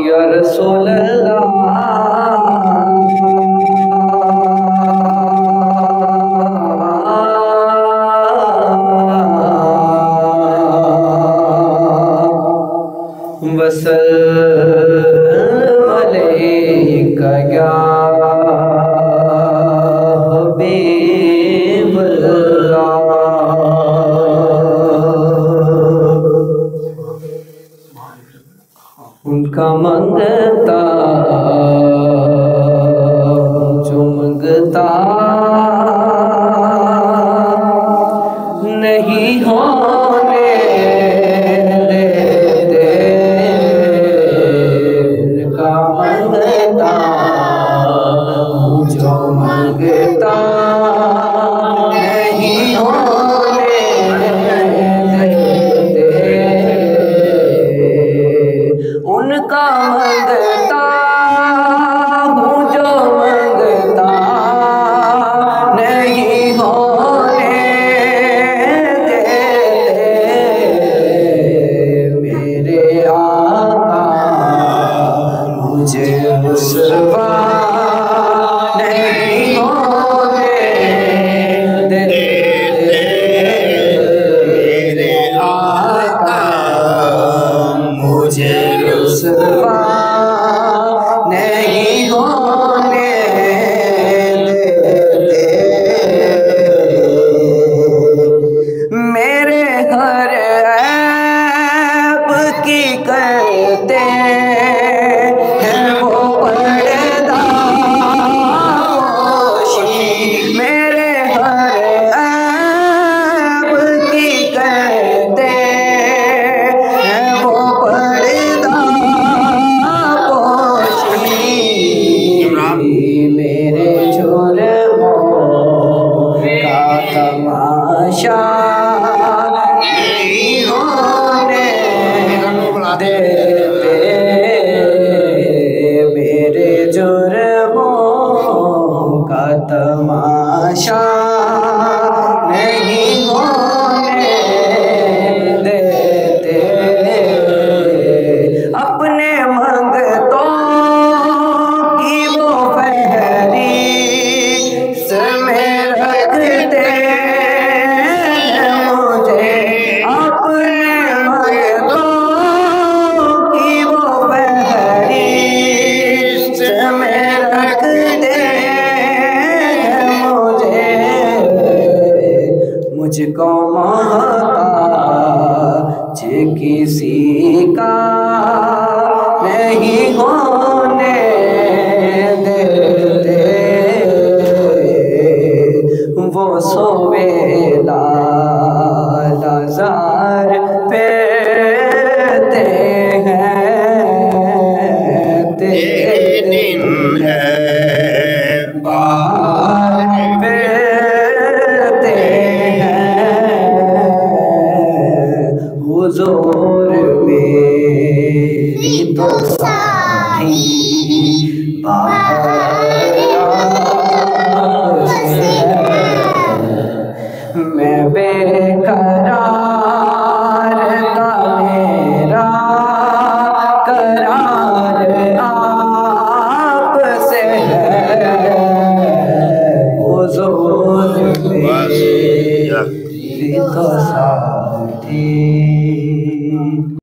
या रसूल वसल्लम अलैका या हबीबल्लाह। उनका मंगता जो मंगता नहीं होने देते, उनका मंगता जो मंगता नहीं होने देते, उनका मंगता हूँ जो मंगता नहीं होने देते, मेरे आका मुझे रुसवा नहीं होने देते, मेरे आका मुझे रुसवा नहीं होने देते, मेरे हर ऐब की करते हैं वो पर्दापोशी, मेरे हर ऐब की करते हैं वो पर्दापोशी, मेरे जुर्मों का तमाशा नहीं होने देते, मेरे जुर्मों का तमाशा नहीं होने देते, अपने मंगतों की वो फहरिस्त में रखते हैं मुझे, अपने मंगतों की वो फहरिस्त में रखते हैं मुझे, मुझको मोहताज किसी का नहीं हो